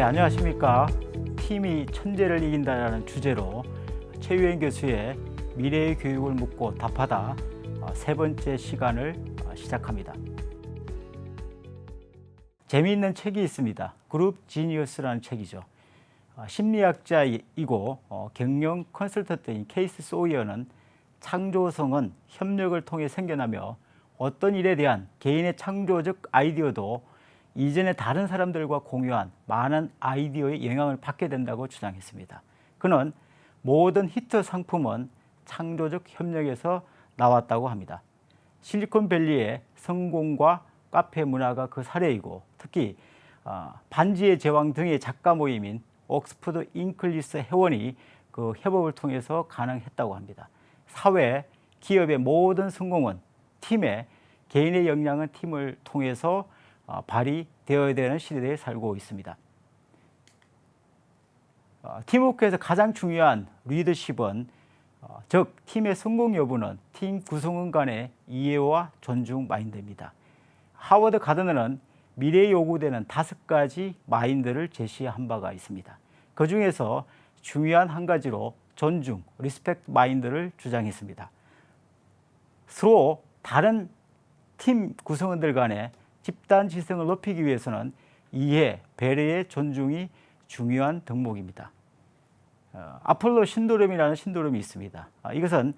네, 안녕하십니까. 팀이 천재를 이긴다라는 주제로 최유엔 교수의 미래의 교육을 묻고 답하다 세 번째 시간을 시작합니다. 재미있는 책이 있습니다. 그룹 지니어스라는 책이죠. 심리학자이고 경영 컨설턴트인 케이스 소이어는 창조성은 협력을 통해 생겨나며 어떤 일에 대한 개인의 창조적 아이디어도 이전에 다른 사람들과 공유한 많은 아이디어의 영향을 받게 된다고 주장했습니다. 그는 모든 히트 상품은 창조적 협력에서 나왔다고 합니다. 실리콘밸리의 성공과 카페 문화가 그 사례이고, 특히 반지의 제왕 등의 작가 모임인 옥스퍼드 잉클리스 회원이 그 협업을 통해서 가능했다고 합니다. 사회, 기업의 모든 성공은 팀에, 개인의 역량은 팀을 통해서 발휘되어야 되는 시대에 살고 있습니다. 팀워크에서 가장 중요한 리더십은 즉 팀의 성공 여부는 팀 구성원 간의 이해와 존중 마인드입니다. 하워드 가드너는 미래에 요구되는 5가지 마인드를 제시한 바가 있습니다. 그 중에서 중요한 한 가지로 존중, 리스펙트 마인드를 주장했습니다. 서로 다른 팀 구성원들 간의 집단 지성을 높이기 위해서는 이해, 배려의 존중이 중요한 덕목입니다. 아폴로 신도롬이라는 신도롬이 있습니다. 이것은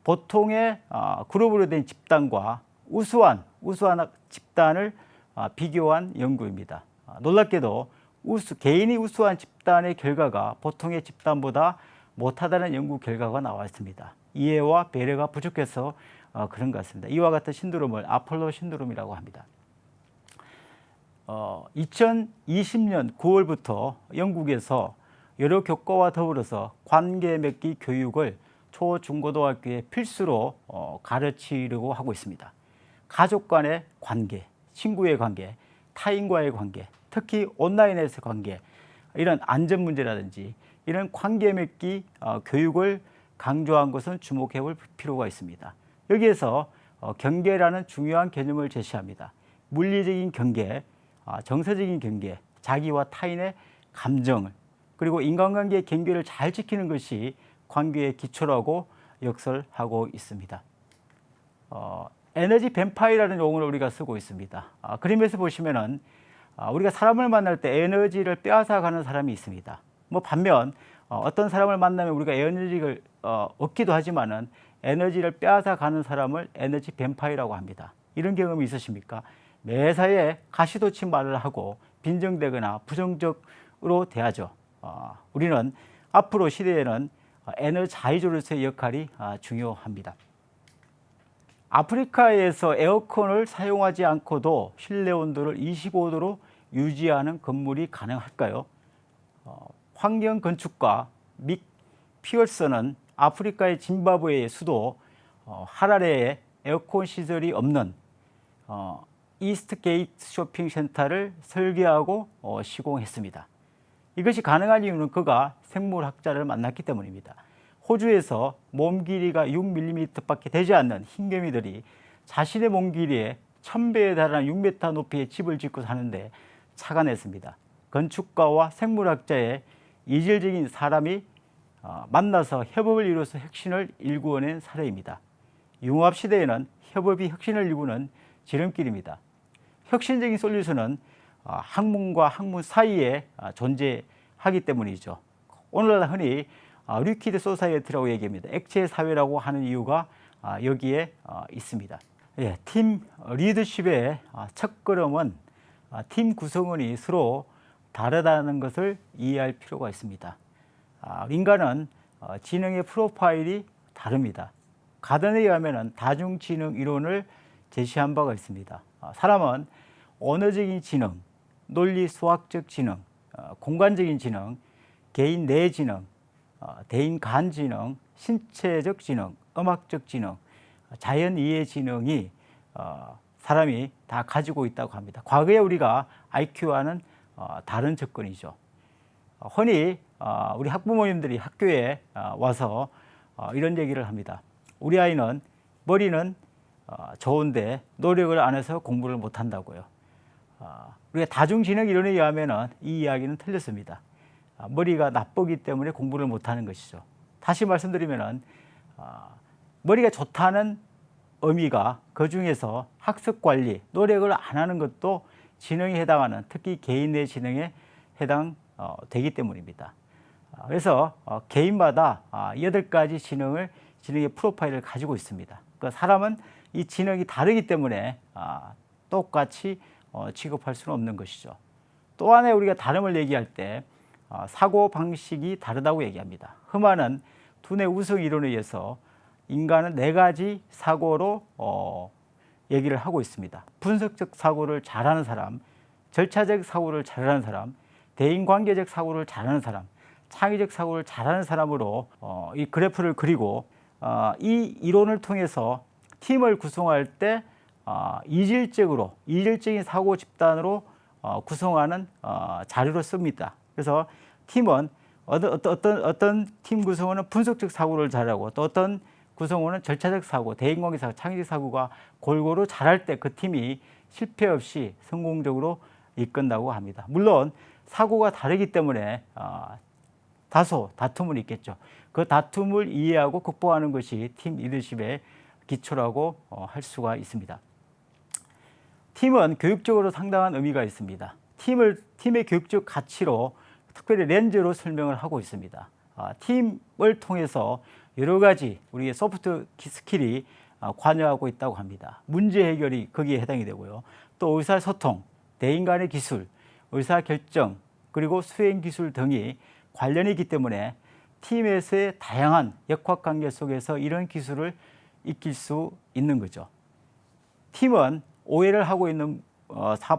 보통의 그룹으로 된 집단과 우수한 집단을 비교한 연구입니다. 놀랍게도 개인이 우수한 집단의 결과가 보통의 집단보다 못하다는 연구 결과가 나왔습니다. 이해와 배려가 부족해서 그런 것 같습니다. 이와 같은 신드롬을 아폴로 신드롬이라고 합니다. 2020년 9월부터 영국에서 여러 교과와 더불어서 관계 맺기 교육을 초, 중, 고등학교에 필수로 가르치려고 하고 있습니다. 가족 간의 관계, 친구의 관계, 타인과의 관계, 특히 온라인에서의 관계, 이런 안전 문제라든지 이런 관계 맺기 교육을 강조한 것은 주목해 볼 필요가 있습니다. 여기에서 경계라는 중요한 개념을 제시합니다. 물리적인 경계, 정서적인 경계, 자기와 타인의 감정을, 그리고 인간관계의 경계를 잘 지키는 것이 관계의 기초라고 역설하고 있습니다. 에너지 뱀파이어라는 용어를 우리가 쓰고 있습니다. 그림에서 보시면은 우리가 사람을 만날 때 에너지를 빼앗아가는 사람이 있습니다. 반면 어떤 사람을 만나면 우리가 에너지를 얻기도 하지만은 에너지를 빼앗아가는 사람을 에너지 뱀파이어라고 합니다. 이런 경험이 있으십니까? 매사에 가시돋친 말을 하고 빈정대거나 부정적으로 대하죠. 우리는 앞으로 시대에는 에너자이저로서의 역할이 중요합니다. 아프리카에서 에어컨을 사용하지 않고도 실내 온도를 25도로 유지하는 건물이 가능할까요? 환경 건축가 믹 피어슨은 아프리카의 짐바브웨의 수도 하라레에 에어컨 시설이 없는 이스트게이트 쇼핑센터를 설계하고 시공했습니다. 이것이 가능한 이유는 그가 생물학자를 만났기 때문입니다. 호주에서 몸 길이가 6mm밖에 되지 않는 흰개미들이 자신의 몸 길이의 1000배에 달하는 6m 높이의 집을 짓고 사는데 착안했습니다. 건축가와 생물학자의 이질적인 사람이 만나서 협업을 이루어서 혁신을 일구어낸 사례입니다. 융합시대에는 협업이 혁신을 일구는 지름길입니다. 혁신적인 솔루션은 학문과 학문 사이에 존재하기 때문이죠. 오늘날 흔히 리퀴드 소사이어티라고 얘기합니다. 액체 사회라고 하는 이유가 여기에 있습니다. 팀 리더십의 첫걸음은 팀 구성원이 서로 다르다는 것을 이해할 필요가 있습니다. 인간은 지능의 프로파일이 다릅니다. 가든에 의하면 다중지능 이론을 제시한 바가 있습니다. 사람은 언어적인 지능, 논리 수학적 지능, 공간적인 지능, 개인 내 지능, 대인 간 지능, 신체적 지능, 음악적 지능, 자연 이해 지능이 사람이 다 가지고 있다고 합니다. 과거에 우리가 IQ와는 다른 접근이죠. 흔히 우리 학부모님들이 학교에 와서 이런 얘기를 합니다. 우리 아이는 머리는 좋은데 노력을 안 해서 공부를 못 한다고요. 우리가 다중지능 이론에 의하면 이 이야기는 틀렸습니다. 머리가 나쁘기 때문에 공부를 못하는 것이죠. 다시 말씀드리면 머리가 좋다는 의미가 그중에서 학습관리, 노력을 안 하는 것도 지능에 해당하는, 특히 개인 내 지능에 해당되기 때문입니다. 그래서 개인마다 8가지 지능의 프로파일을 가지고 있습니다. 그러니까 사람은 이 지능이 다르기 때문에 똑같이 취급할 수는 없는 것이죠. 또 하나의 우리가 다름을 얘기할 때 사고 방식이 다르다고 얘기합니다. 흠아는 두뇌 우성 이론에 의해서 인간은 4가지 사고로 얘기를 하고 있습니다. 분석적 사고를 잘하는 사람, 절차적 사고를 잘하는 사람, 대인관계적 사고를 잘하는 사람, 창의적 사고를 잘하는 사람으로 이 그래프를 그리고 이 이론을 통해서 팀을 구성할 때 이질적인 사고 집단으로 구성하는 자료를 씁니다. 그래서 팀은 어떤 팀 구성원은 분석적 사고를 잘하고 또 어떤 구성원은 절차적 사고, 대인관계 사고, 창의적 사고가 골고루 잘할 때 그 팀이 실패 없이 성공적으로 이끈다고 합니다. 물론 사고가 다르기 때문에 다소 다툼은 있겠죠. 그 다툼을 이해하고 극복하는 것이 팀 리더십의 기초라고 할 수가 있습니다. 팀은 교육적으로 상당한 의미가 있습니다. 팀의 교육적 가치로 특별히 렌즈로 설명을 하고 있습니다. 팀을 통해서 여러 가지 우리의 소프트 스킬이 관여하고 있다고 합니다. 문제 해결이 거기에 해당이 되고요. 또 의사소통, 대인 간의 기술, 의사결정, 그리고 수행 기술 등이 관련이 있기 때문에 팀에서의 다양한 역학관계 속에서 이런 기술을 익힐 수 있는 거죠. 팀은 오해를 하고 있는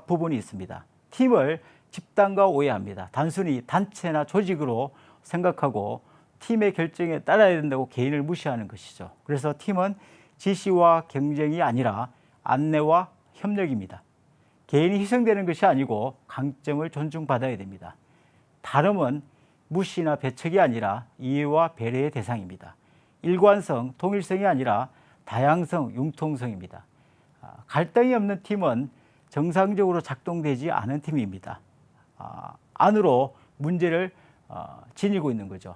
부분이 있습니다. 팀을 집단과 오해합니다. 단순히 단체나 조직으로 생각하고 팀의 결정에 따라야 된다고 개인을 무시하는 것이죠. 그래서 팀은 지시와 경쟁이 아니라 안내와 협력입니다. 개인이 희생되는 것이 아니고 강점을 존중받아야 됩니다. 다름은 무시나 배척이 아니라 이해와 배려의 대상입니다. 일관성, 통일성이 아니라 다양성, 융통성입니다. 갈등이 없는 팀은 정상적으로 작동되지 않은 팀입니다. 안으로 문제를 지니고 있는 거죠.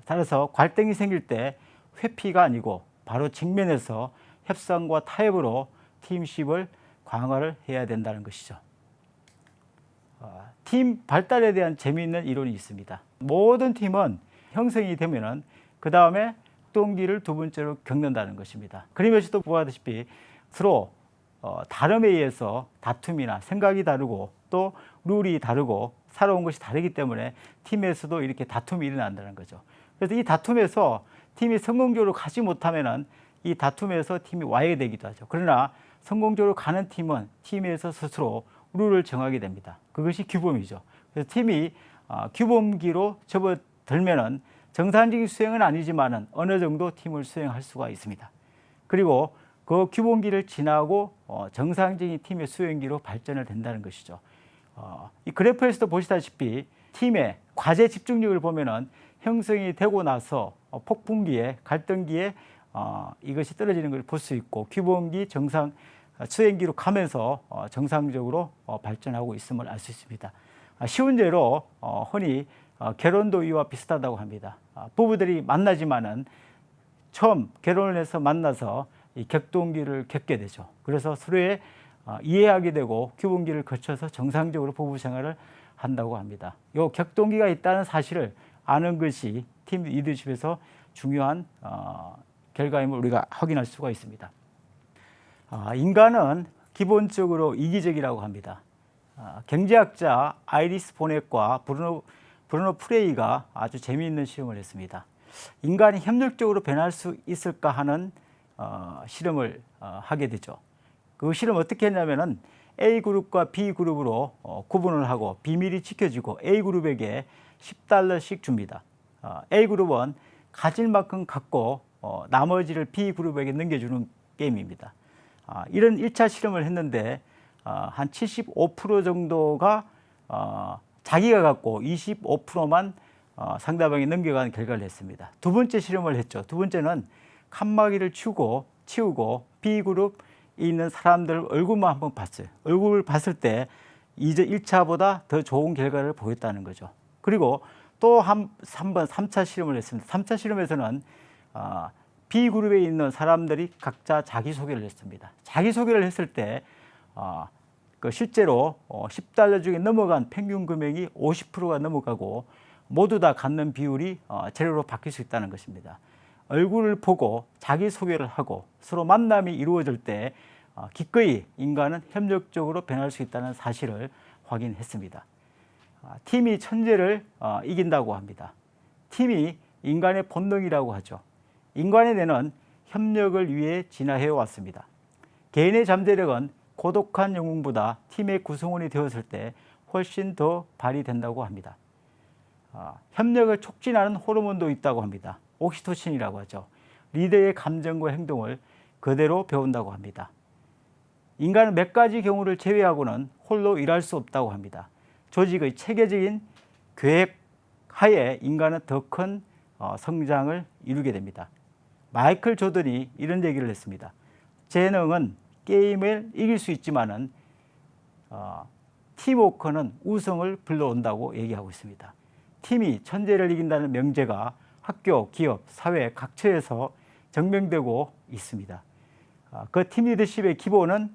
따라서 갈등이 생길 때 회피가 아니고 바로 직면해서 협상과 타협으로 팀십을 강화를 해야 된다는 것이죠. 팀 발달에 대한 재미있는 이론이 있습니다. 모든 팀은 형성이 되면은 그 다음에 동기를 두 번째로 겪는다는 것입니다. 그림에서도 보아다시피 서로 다름에 의해서 다툼이나 생각이 다르고 또 룰이 다르고 살아온 것이 다르기 때문에 팀에서도 이렇게 다툼이 일어난다는 거죠. 그래서 이 다툼에서 팀이 성공적으로 가지 못하면은 이 다툼에서 팀이 와해되기도 하죠. 그러나 성공적으로 가는 팀은 팀에서 스스로 룰을 정하게 됩니다. 그것이 규범이죠. 그래서 팀이 규범기로 접어들면은 정상적인 수행은 아니지만은 어느 정도 팀을 수행할 수가 있습니다. 그리고 그 규범기를 지나고 정상적인 팀의 수행기로 발전을 된다는 것이죠. 이 그래프에서도 보시다시피 팀의 과제 집중력을 보면은 형성이 되고 나서 폭풍기에 갈등기에 이것이 떨어지는 걸 볼 수 있고 규범기 정상 수행기로 가면서 정상적으로 발전하고 있음을 알 수 있습니다. 쉬운 예로 흔히 결혼도 이와 비슷하다고 합니다. 부부들이 만나지만은 처음 결혼을 해서 만나서 이 격동기를 겪게 되죠. 그래서 서로의 이해하게 되고 규범기를 거쳐서 정상적으로 부부 생활을 한다고 합니다. 이 격동기가 있다는 사실을 아는 것이 팀 리더십에서 중요한 결과임을 우리가 확인할 수가 있습니다. 인간은 기본적으로 이기적이라고 합니다. 경제학자 아이리스 보넷과 브루노 프레이가 아주 재미있는 실험을 했습니다. 인간이 협력적으로 변할 수 있을까 하는 실험을 하게 되죠. 그 실험 어떻게 했냐면은 A그룹과 B그룹으로 구분을 하고 비밀이 지켜지고 A그룹에게 $10씩 줍니다. A그룹은 가질 만큼 갖고 나머지를 B그룹에게 넘겨주는 게임입니다. 이런 1차 실험을 했는데 한 75% 정도가 자기가 갖고 25%만 상대방이 넘겨가는 결과를 했습니다. 두 번째 실험을 했죠. 두 번째는 칸막이를 치우고 B그룹에 있는 사람들 얼굴만 한번 봤어요. 얼굴을 봤을 때 이제 1차보다 더 좋은 결과를 보였다는 거죠. 그리고 또 한 번 3차 실험을 했습니다. 3차 실험에서는 B그룹에 있는 사람들이 각자 자기소개를 했습니다. 자기소개를 했을 때 실제로 10달러 중에 넘어간 평균 금액이 50%가 넘어가고 모두 다 갖는 비율이 제로로 바뀔 수 있다는 것입니다. 얼굴을 보고 자기소개를 하고 서로 만남이 이루어질 때 기꺼이 인간은 협력적으로 변할 수 있다는 사실을 확인했습니다. 팀이 천재를 이긴다고 합니다. 팀이 인간의 본능이라고 하죠. 인간의 뇌는 협력을 위해 진화해 왔습니다. 개인의 잠재력은 고독한 영웅보다 팀의 구성원이 되었을 때 훨씬 더 발휘된다고 합니다. 협력을 촉진하는 호르몬도 있다고 합니다. 옥시토신이라고 하죠. 리더의 감정과 행동을 그대로 배운다고 합니다. 인간은 몇 가지 경우를 제외하고는 홀로 일할 수 없다고 합니다. 조직의 체계적인 계획 하에 인간은 더 큰 성장을 이루게 됩니다. 마이클 조던이 이런 얘기를 했습니다. 재능은 게임을 이길 수 있지만은 팀워크는 우승을 불러온다고 얘기하고 있습니다. 팀이 천재를 이긴다는 명제가 학교, 기업, 사회 각처에서 증명되고 있습니다. 그 팀 리더십의 기본은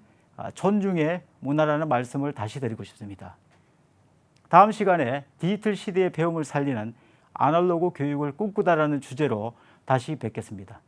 존중의 문화라는 말씀을 다시 드리고 싶습니다. 다음 시간에 디지털 시대의 배움을 살리는 아날로그 교육을 꿈꾸다라는 주제로 다시 뵙겠습니다.